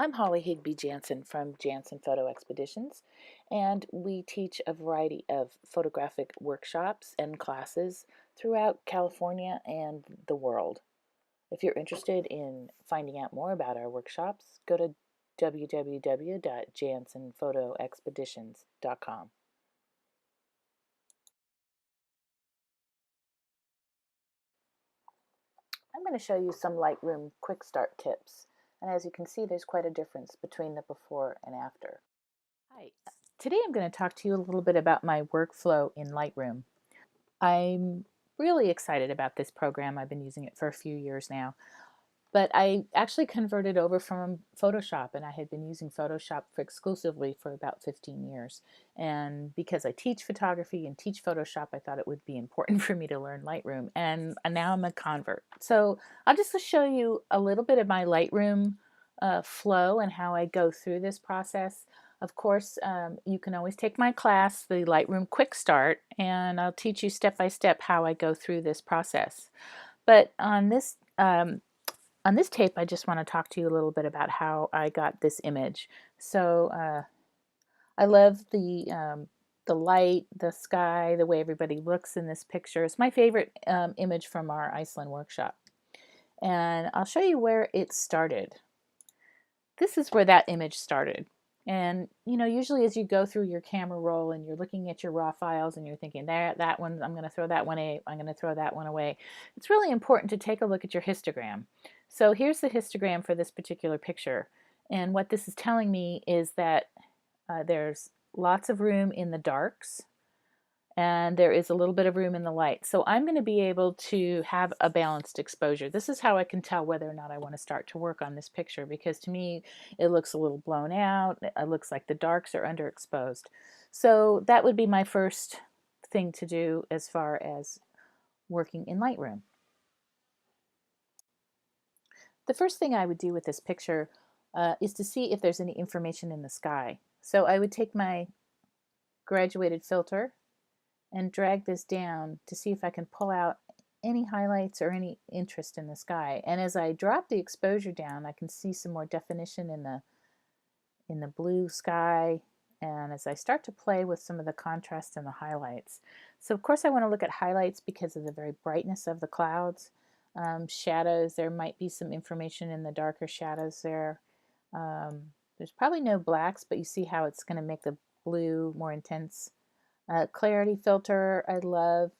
I'm Holly Higby Jansen from Jansen Photo Expeditions, and we teach a variety of photographic workshops and classes throughout California and the world. If you're interested in finding out more about our workshops, go to www.jansenphotoexpeditions.com. I'm going to show you some Lightroom quick start tips, and as you can see, there's quite a difference between the before and after. Hi. Today I'm going to talk to you a little bit about my workflow in Lightroom. I'm really excited about this program. I've been using it for a few years now, but I actually converted over from Photoshop, and I had been using Photoshop exclusively for about 15 years. And because I teach photography and teach Photoshop, I thought it would be important for me to learn Lightroom, and now I'm a convert. So I'll just show you a little bit of my Lightroom flow and how I go through this process. Of course, you can always take my class, the Lightroom Quick Start, and I'll teach you step by step how I go through this process. But on this tape, I just want to talk to you a little bit about how I got this image. So I love the light, the sky, the way everybody looks in this picture. It's my favorite image from our Iceland workshop. And I'll show you where it started. This is where that image started. And usually as you go through your camera roll and you're looking at your raw files and you're thinking, that one, I'm going to throw that one away, I'm going to throw that one away. It's really important to take a look at your histogram. So here's the histogram for this particular picture. And what this is telling me is that there's lots of room in the darks, and there is a little bit of room in the light. So I'm going to be able to have a balanced exposure. This is how I can tell whether or not I want to start to work on this picture, because to me it looks a little blown out. It looks like the darks are underexposed. So that would be my first thing to do as far as working in Lightroom. The first thing I would do with this picture is to see if there's any information in the sky. So I would take my graduated filter and drag this down to see if I can pull out any highlights or any interest in the sky. And as I drop the exposure down, I can see some more definition in the blue sky, and as I start to play with some of the contrast and the highlights. So of course I want to look at highlights because of the very brightness of the clouds. Shadows, there might be some information in the darker shadows there. There's probably no blacks, but you see how it's going to make the blue more intense. Clarity filter, I love.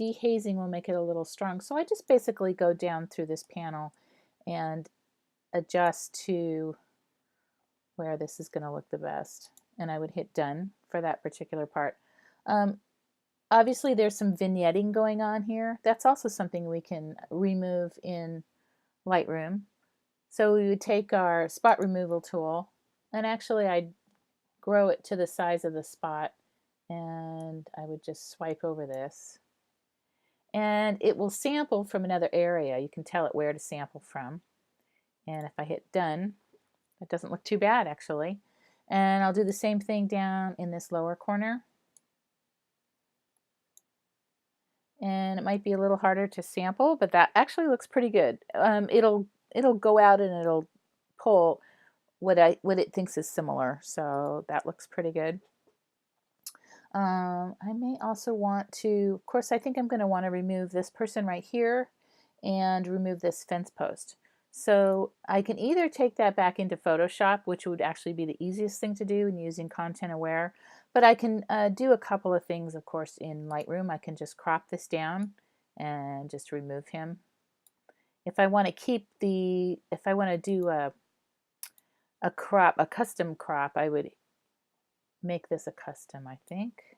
Dehazing will make it a little strong. So I just basically go down through this panel and adjust to where this is going to look the best. And I would hit done for that particular part. Obviously there's some vignetting going on here. That's also something we can remove in Lightroom. So we would take our spot removal tool, and actually I'd grow it to the size of the spot, and I would just swipe over this, and it will sample from another area. You can tell it where to sample from. And if I hit done, it doesn't look too bad actually. And I'll do the same thing down in this lower corner. And it might be a little harder to sample, but that actually looks pretty good. It'll go out and it'll pull what it thinks is similar. So that looks pretty good. I may also want to, of course, I think I'm going to want to remove this person right here and remove this fence post. So I can either take that back into Photoshop, which would actually be the easiest thing to do in using Content Aware, but I can do a couple of things, of course, in Lightroom. I can just crop this down and just remove him. If I want to if I want to do a custom crop, I would make this a custom, I think.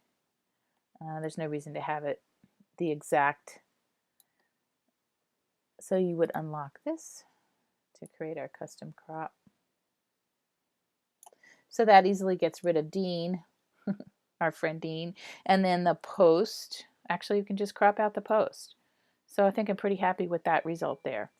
There's no reason to have it the exact. So you would unlock this to create our custom crop. So that easily gets rid of Dean, our friend Dean. And then the post, actually you can just crop out the post. So I think I'm pretty happy with that result there.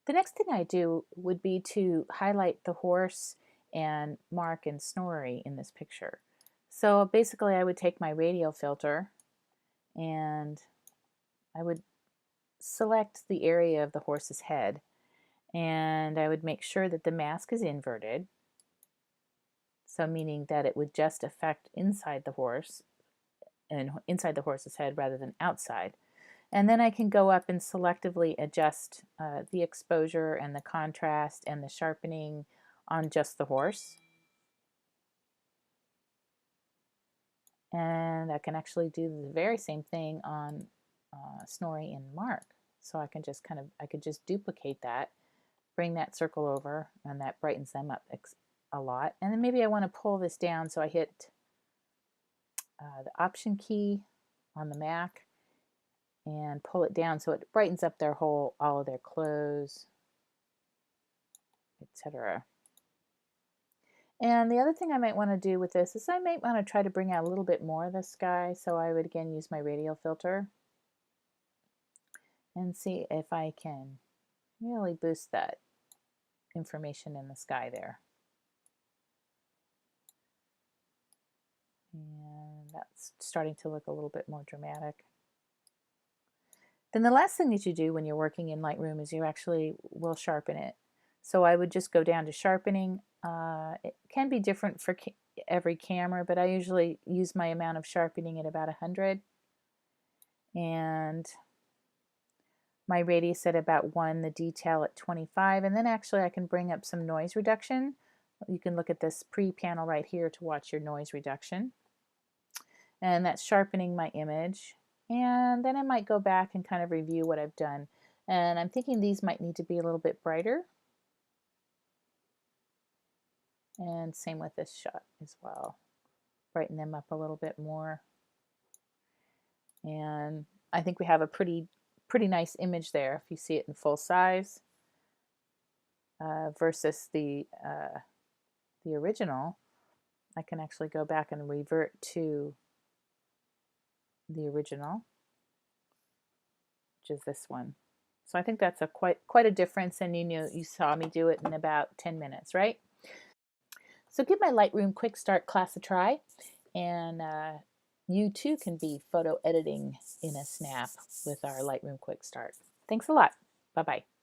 The next thing I do would be to highlight the horse and Mark and Snorri in this picture. So basically I would take my radial filter and I would select the area of the horse's head, and I would make sure that the mask is inverted, so meaning that it would just affect inside the horse and inside the horse's head rather than outside. And then I can go up and selectively adjust the exposure and the contrast and the sharpening on just the horse. And I can actually do the very same thing on Snorri and Mark. So I can just I could just duplicate that, bring that circle over, and that brightens them up a lot. And then maybe I want to pull this down, so I hit the Option key on the Mac and pull it down so it brightens up all of their clothes, etc. And the other thing I might want to do with this is I might want to try to bring out a little bit more of the sky. So I would again use my radial filter and see if I can really boost that information in the sky there. And that's starting to look a little bit more dramatic. Then the last thing that you do when you're working in Lightroom is you actually will sharpen it. So I would just go down to sharpening. It can be different for every camera, but I usually use my amount of sharpening at about 100. And my radius at about 1, the detail at 25. And then actually I can bring up some noise reduction. You can look at this pre-panel right here to watch your noise reduction. And that's sharpening my image. And then I might go back and kind of review what I've done. And I'm thinking these might need to be a little bit brighter. And same with this shot as well. Brighten them up a little bit more. And I think we have a pretty nice image there if you see it in full size versus the original. I can actually go back and revert to the original, which is this one. So I think that's quite a difference, and you saw me do it in about 10 minutes, right? So give my Lightroom Quick Start class a try, and you too can be photo editing in a snap with our Lightroom Quick Start. Thanks a lot. Bye-bye.